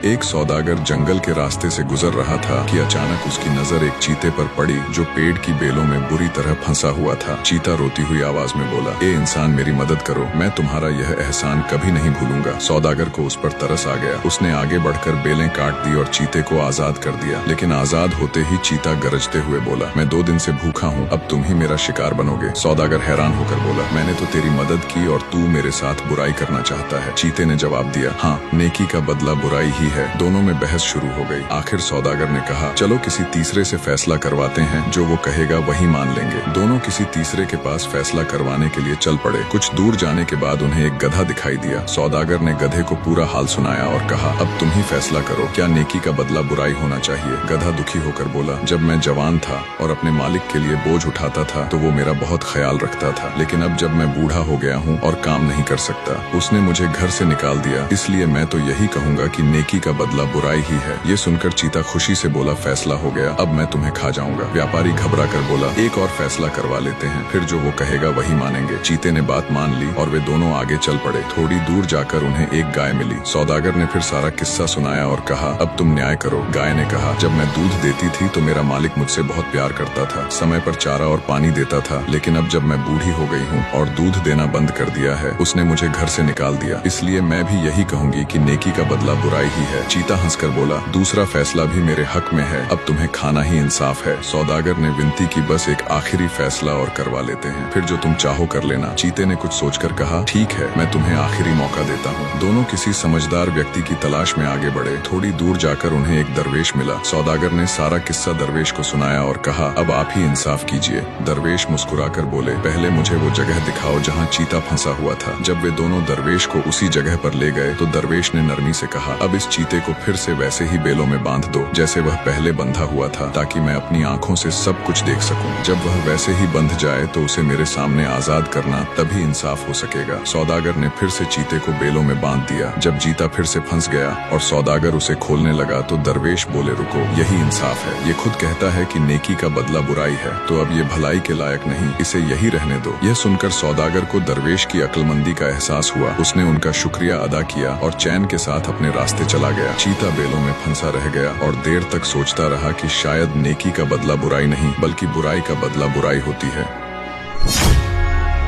एक सौदागर जंगल के रास्ते से गुजर रहा था कि अचानक उसकी नजर एक चीते पर पड़ी जो पेड़ की बेलों में बुरी तरह फंसा हुआ था। चीता रोती हुई आवाज में बोला, ए इंसान, मेरी मदद करो, मैं तुम्हारा यह एहसान कभी नहीं भूलूंगा। सौदागर को उस पर तरस आ गया। उसने आगे बढ़कर बेलें काट दी और चीते को आजाद कर दिया। लेकिन आजाद होते ही चीता गरजते हुए बोला, मैं 2 दिन से भूखा हूँ, अब तुम ही मेरा शिकार बनोगे। सौदागर हैरान होकर बोला, मैंने तो तेरी मदद की और तू मेरे साथ बुराई करना चाहता है। चीते ने जवाब दिया, हाँ, नेकी का बदला बुराई ही है। दोनों में बहस शुरू हो गई। आखिर सौदागर ने कहा, चलो किसी तीसरे से फैसला करवाते हैं, जो वो कहेगा वही मान लेंगे। दोनों किसी तीसरे के पास फैसला करवाने के लिए चल पड़े। कुछ दूर जाने के बाद उन्हें एक गधा दिखाई दिया। सौदागर ने गधे को पूरा हाल सुनाया और कहा, अब तुम ही फैसला करो, क्या नेकी का बदला बुराई होना चाहिए। गधा दुखी होकर बोला, जब मैं जवान था और अपने मालिक के लिए बोझ उठाता था तो वो मेरा बहुत ख्याल रखता था, लेकिन अब जब मैं बूढ़ा हो गया हूँ और काम नहीं कर सकता, उसने मुझे घर से निकाल दिया। इसलिए मैं तो यही कहूँगा कि नेकी का बदला बुराई ही है। ये सुनकर चीता खुशी से बोला, फैसला हो गया, अब मैं तुम्हें खा जाऊंगा। व्यापारी घबरा कर बोला, एक और फैसला करवा लेते हैं, फिर जो वो कहेगा वही मानेंगे। चीते ने बात मान ली और वे दोनों आगे चल पड़े। थोड़ी दूर जाकर उन्हें एक गाय मिली। सौदागर ने फिर सारा किस्सा सुनाया और कहा, अब तुम न्याय करो। गाय ने कहा, जब मैं दूध देती थी तो मेरा मालिक मुझसे बहुत प्यार करता था, समय पर चारा और पानी देता था, लेकिन अब जब मैं बूढ़ी हो गई हूँ और दूध देना बंद कर दिया है, उसने मुझे घर से निकाल दिया। इसलिए मैं भी यही कहूंगी कि नेकी का बदला बुराई ही है। चीता हंसकर बोला, दूसरा फैसला भी मेरे हक में है, अब तुम्हें खाना ही इंसाफ है। सौदागर ने विनती की, बस एक आखिरी फैसला और करवा लेते हैं, फिर जो तुम चाहो कर लेना। चीते ने कुछ सोचकर कहा, ठीक है, मैं तुम्हें आखिरी मौका देता हूँ। दोनों किसी समझदार व्यक्ति की तलाश में आगे बढ़े। थोड़ी दूर जाकर उन्हें एक दरवेश मिला। सौदागर ने सारा किस्सा दरवेश को सुनाया और कहा, अब आप ही इंसाफ कीजिए। दरवेश मुस्कुराकर बोले, पहले मुझे वो जगह दिखाओ जहाँ चीता फंसा हुआ था। जब वे दोनों दरवेश को उसी जगह पर ले गए तो दरवेश ने नरमी से कहा, अब इस चीते को फिर से वैसे ही बेलों में बांध दो जैसे वह पहले बंधा हुआ था, ताकि मैं अपनी आंखों से सब कुछ देख सकूं। जब वह वैसे ही बंध जाए तो उसे मेरे सामने आजाद करना, तभी इंसाफ हो सकेगा। सौदागर ने फिर से चीते को बेलों में बांध दिया। जब चीता फिर से फंस गया और सौदागर उसे खोलने लगा तो दरवेश बोले, रुको, यही इंसाफ है। ये खुद कहता है कि नेकी का बदला बुराई है, तो अब ये भलाई के लायक नहीं, इसे यही रहने दो। यह सुनकर सौदागर को दरवेश की अक्लमंदी का एहसास हुआ। उसने उनका शुक्रिया अदा किया और चैन के साथ अपने रास्ते चला गया। चीता बेलों में फंसा रह गया और देर तक सोचता रहा कि शायद नेकी का बदला बुराई नहीं, बल्कि बुराई का बदला बुराई होती है।